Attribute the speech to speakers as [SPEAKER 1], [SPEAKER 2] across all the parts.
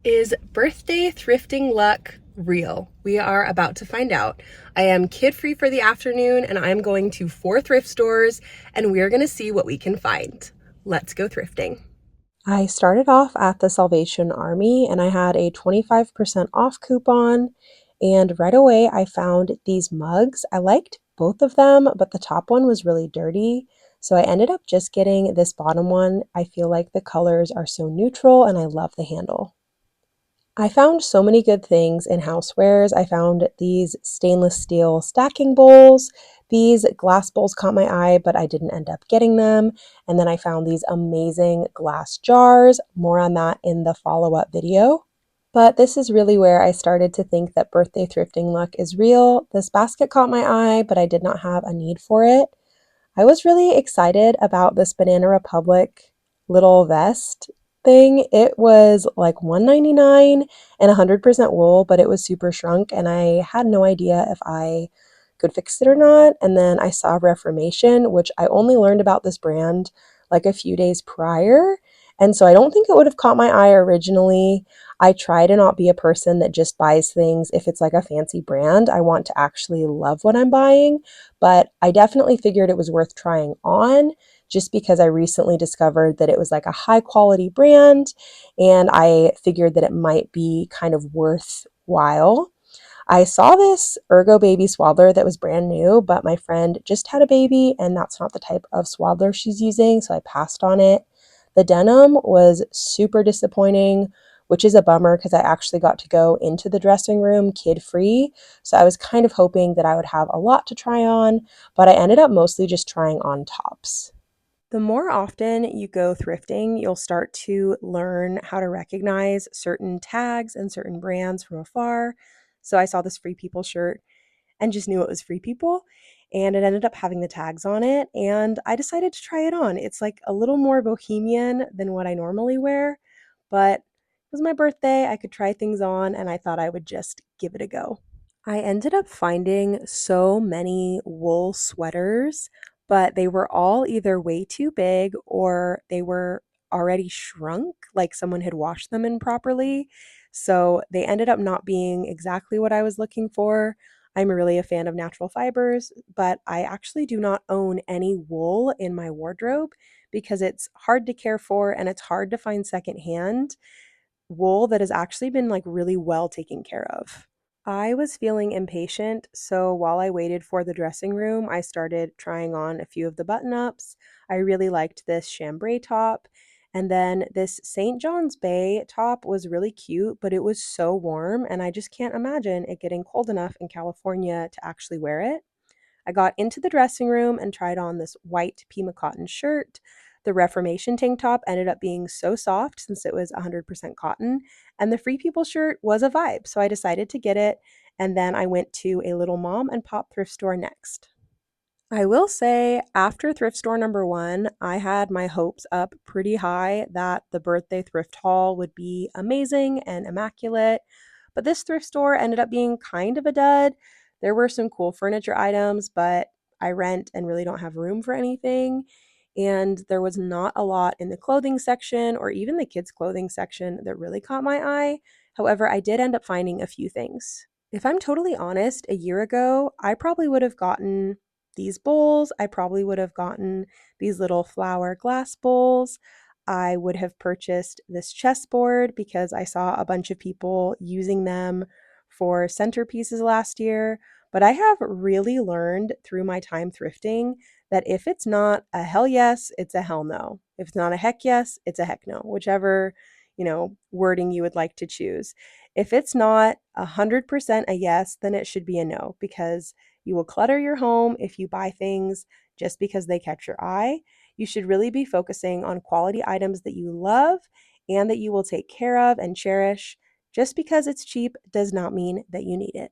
[SPEAKER 1] Is birthday thrifting luck real? We are about to find out. I am kid-free for the afternoon and I'm going to 4 thrift stores and we're going to see what we can find. Let's go thrifting. I started off at the Salvation Army and I had a 25% off coupon. And right away, I found these mugs. I liked both of them, but the top one was really dirty. So I ended up just getting this bottom one. I feel like the colors are so neutral and I love the handle. I found so many good things in housewares. I found these stainless steel stacking bowls. These glass bowls caught my eye, but I didn't end up getting them. And then I found these amazing glass jars. More on that in the follow-up video. But this is really where I started to think that birthday thrifting luck is real. This basket caught my eye, but I did not have a need for it. I was really excited about this Banana Republic little vest thing. It was like $1.99 and 100% wool, but it was super shrunk, and I had no idea if I could fix it or not. And then I saw Reformation, which I only learned about this brand like a few days prior. And so I don't think it would have caught my eye originally. I try to not be a person that just buys things if it's like a fancy brand. I want to actually love what I'm buying, but I definitely figured it was worth trying on just because I recently discovered that it was like a high quality brand and I figured that it might be kind of worthwhile. I saw this Ergo baby swaddler that was brand new, but my friend just had a baby and that's not the type of swaddler she's using, so I passed on it. The denim was super disappointing, which is a bummer because I actually got to go into the dressing room kid free. So I was kind of hoping that I would have a lot to try on, but I ended up mostly just trying on tops. The more often you go thrifting, you'll start to learn how to recognize certain tags and certain brands from afar. So I saw this Free People shirt and just knew it was Free People, and it ended up having the tags on it, and I decided to try it on. It's like a little more bohemian than what I normally wear, but it was my birthday, I could try things on, and I thought I would just give it a go. I ended up finding so many wool sweaters, but they were all either way too big or they were already shrunk, like someone had washed them improperly. So they ended up not being exactly what I was looking for. I'm really a fan of natural fibers, but I actually do not own any wool in my wardrobe because it's hard to care for and it's hard to find secondhand wool that has actually been like really well taken care of. I was feeling impatient, so while I waited for the dressing room, I started trying on a few of the button ups. I really liked this chambray top, and then this St. John's Bay top was really cute, but it was so warm, and I just can't imagine it getting cold enough in California to actually wear it. I got into the dressing room and tried on this white Pima cotton shirt. The Reformation tank top ended up being so soft since it was 100% cotton, and the Free People shirt was a vibe, so I decided to get it. And then I went to a little mom and pop thrift store next. I will say, after thrift store number one, I had my hopes up pretty high that the birthday thrift haul would be amazing and immaculate. But this thrift store ended up being kind of a dud. There were some cool furniture items, but I rent and really don't have room for anything. And there was not a lot in the clothing section or even the kids' clothing section that really caught my eye. However, I did end up finding a few things. If I'm totally honest, a year ago, I probably would have gotten these bowls. I probably would have gotten these little flower glass bowls. I would have purchased this chessboard because I saw a bunch of people using them for centerpieces last year. But I have really learned through my time thrifting that if it's not a hell yes, it's a hell no. If it's not a heck yes, it's a heck no, whichever, wording you would like to choose. If it's not 100% a yes, then it should be a no because you will clutter your home if you buy things just because they catch your eye. You should really be focusing on quality items that you love and that you will take care of and cherish. Just because it's cheap does not mean that you need it.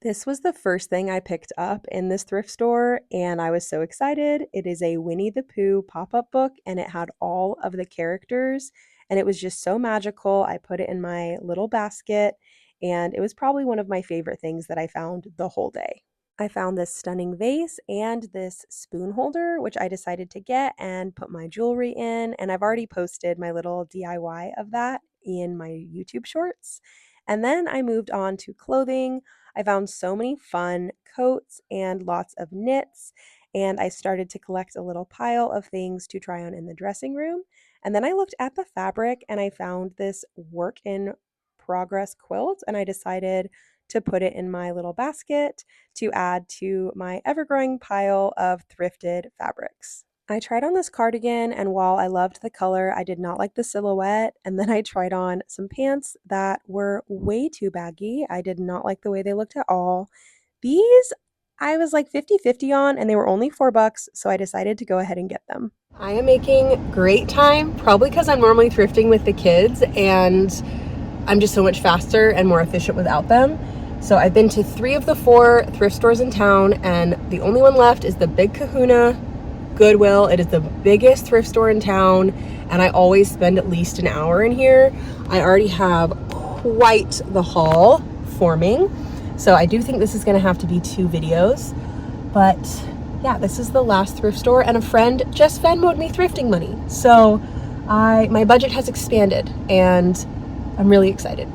[SPEAKER 1] This was the first thing I picked up in this thrift store, and I was so excited. It is a Winnie the Pooh pop up book, and it had all of the characters, and it was just so magical. I put it in my little basket, and it was probably one of my favorite things that I found the whole day. I found this stunning vase and this spoon holder, which I decided to get and put my jewelry in. And I've already posted my little DIY of that in my YouTube shorts. And then I moved on to clothing. I found so many fun coats and lots of knits, and I started to collect a little pile of things to try on in the dressing room. And then I looked at the fabric and I found this work in progress quilt, and I decided to put it in my little basket to add to my ever-growing pile of thrifted fabrics. I tried on this cardigan, and while I loved the color, I did not like the silhouette. And then I tried on some pants that were way too baggy. I did not like the way they looked at all. These I was like 50-50 on, and they were only $4, so I decided to go ahead and get them. I am making great time, probably because I'm normally thrifting with the kids, and I'm just so much faster and more efficient without them. So I've been to 3 of the 4 thrift stores in town, and the only one left is the Big Kahuna Goodwill. It is the biggest thrift store in town, and I always spend at least an hour in here. I already have quite the haul forming, so I do think this is going to have to be 2 videos. But yeah, this is the last thrift store, and a friend just Venmoed me thrifting money. So my budget has expanded, and I'm really excited.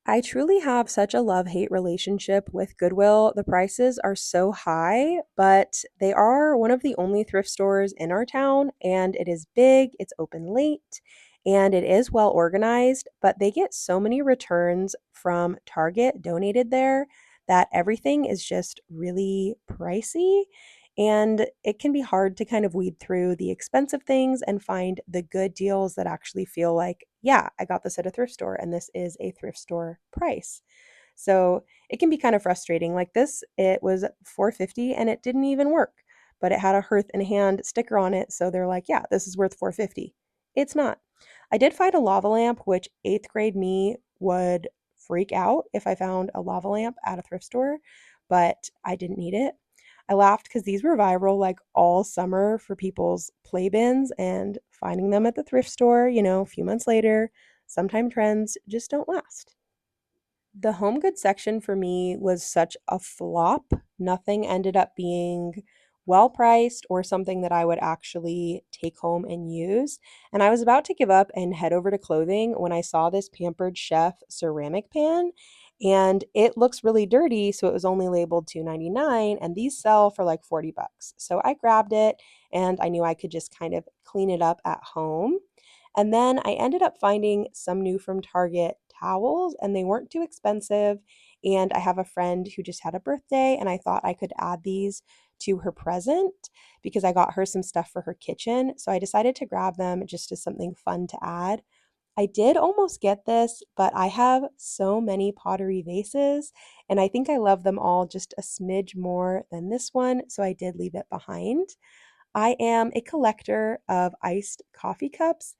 [SPEAKER 1] I truly have such a love-hate relationship with Goodwill. The prices are so high, but they are one of the only thrift stores in our town, and it is big, it's open late, and it is well organized, but they get so many returns from Target donated there that everything is just really pricey. And it can be hard to kind of weed through the expensive things and find the good deals that actually feel like, yeah, I got this at a thrift store and this is a thrift store price. So it can be kind of frustrating. Like this, it was $4.50 and it didn't even work, but it had a Hearth and Hand sticker on it. So they're like, yeah, this is worth $4.50. It's not. I did find a lava lamp, which 8th grade me would freak out if I found a lava lamp at a thrift store, but I didn't need it. I laughed because these were viral like all summer for people's play bins, and finding them at the thrift store, a few months later, sometimes trends just don't last. The home goods section for me was such a flop. Nothing ended up being well priced or something that I would actually take home and use. And I was about to give up and head over to clothing when I saw this Pampered Chef ceramic pan. And it looks really dirty, so it was only labeled $2.99, and these sell for like $40. So I grabbed it, and I knew I could just kind of clean it up at home. And then I ended up finding some new from Target towels, and they weren't too expensive. And I have a friend who just had a birthday, and I thought I could add these to her present because I got her some stuff for her kitchen. So I decided to grab them just as something fun to add. I did almost get this, but I have so many pottery vases, and I think I love them all just a smidge more than this one, so I did leave it behind. I am a collector of iced coffee cups,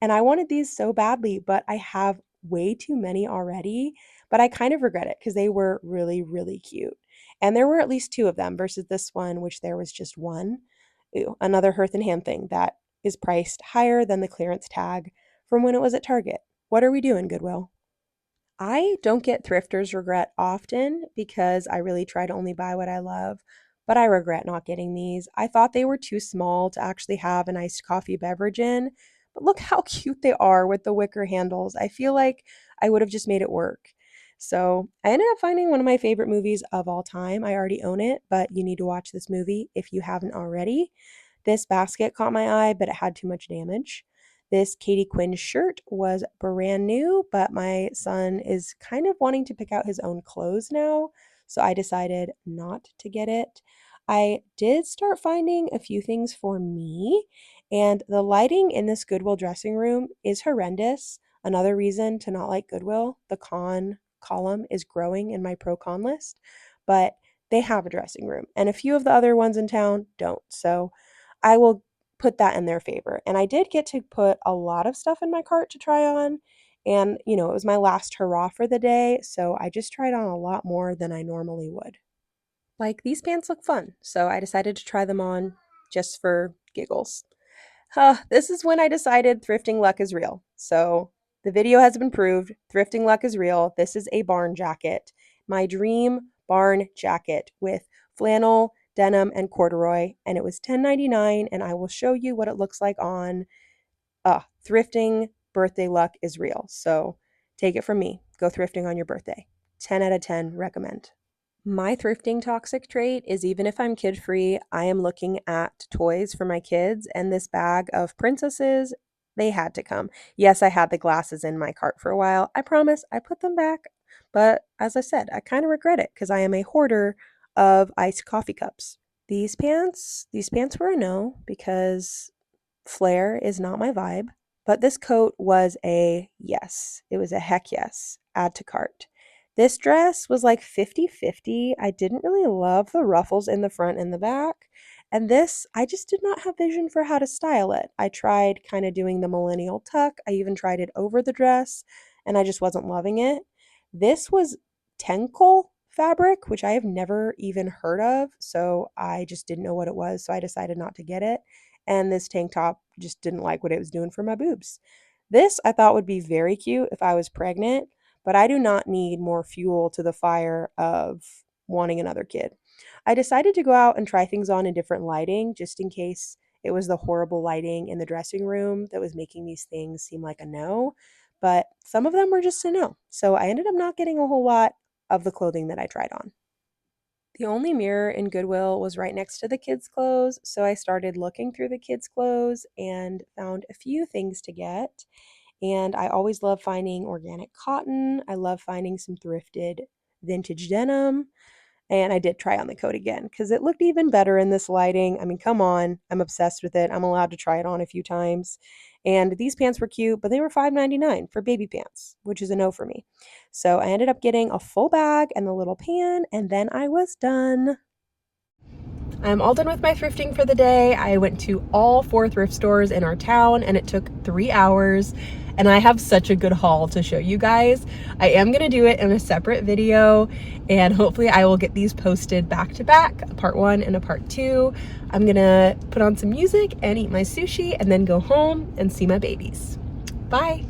[SPEAKER 1] and I wanted these so badly, but I have way too many already. But I kind of regret it because they were really, really cute. And there were at least 2 of them versus this one, which there was just one. Ooh, another Hearth and Hand thing that is priced higher than the clearance tag from when it was at Target. What are we doing, Goodwill? I don't get thrifters regret often because I really try to only buy what I love, but I regret not getting these. I thought they were too small to actually have an iced coffee beverage in, but look how cute they are with the wicker handles. I feel like I would have just made it work. So I ended up finding one of my favorite movies of all time. I already own it, but you need to watch this movie if you haven't already. This basket caught my eye, but it had too much damage. This Katie Quinn shirt was brand new, but my son is kind of wanting to pick out his own clothes now, so I decided not to get it. I did start finding a few things for me, and the lighting in this Goodwill dressing room is horrendous. Another reason to not like Goodwill, the con column is growing in my pro con list, but they have a dressing room, and a few of the other ones in town don't. So I will put that in their favor. And I did get to put a lot of stuff in my cart to try on. And, it was my last hurrah for the day. So I just tried on a lot more than I normally would. Like, these pants look fun. So I decided to try them on just for giggles. This is when I decided thrifting luck is real. So the video has been proved. Thrifting luck is real. This is a barn jacket. My dream barn jacket with flannel, denim, and corduroy. And it was $10.99. And I will show you what it looks like on. Thrifting birthday luck is real. So take it from me. Go thrifting on your birthday. 10 out of 10 recommend. My thrifting toxic trait is even if I'm kid free, I am looking at toys for my kids, and this bag of princesses, they had to come. Yes, I had the glasses in my cart for a while. I promise I put them back. But as I said, I kind of regret it because I am a hoarder of iced coffee cups. These pants were a no because flare is not my vibe. But this coat was a yes. It was a heck yes. Add to cart. This dress was like 50-50. I didn't really love the ruffles in the front and the back. And this, I just did not have vision for how to style it. I tried kind of doing the millennial tuck. I even tried it over the dress, and I just wasn't loving it. This was tencel fabric, which I have never even heard of. So I just didn't know what it was. So I decided not to get it. And this tank top just didn't like what it was doing for my boobs. This I thought would be very cute if I was pregnant, but I do not need more fuel to the fire of wanting another kid. I decided to go out and try things on in different lighting just in case it was the horrible lighting in the dressing room that was making these things seem like a no, but some of them were just a no. So I ended up not getting a whole lot of the clothing that I tried on. The only mirror in Goodwill was right next to the kids' clothes, so I started looking through the kids' clothes and found a few things to get. And I always love finding organic cotton. I love finding some thrifted vintage denim. And I did try on the coat again because it looked even better in this lighting. I mean, come on, I'm obsessed with it. I'm allowed to try it on a few times. And these pants were cute, but they were $5.99 for baby pants, which is a no for me. So I ended up getting a full bag and the little pan, and then I was done. I'm all done with my thrifting for the day. I went to all 4 thrift stores in our town and it took 3 hours, and I have such a good haul to show you guys. I am gonna do it in a separate video, and hopefully I will get these posted back to back, a part 1 and a part 2. I'm gonna put on some music and eat my sushi and then go home and see my babies. Bye.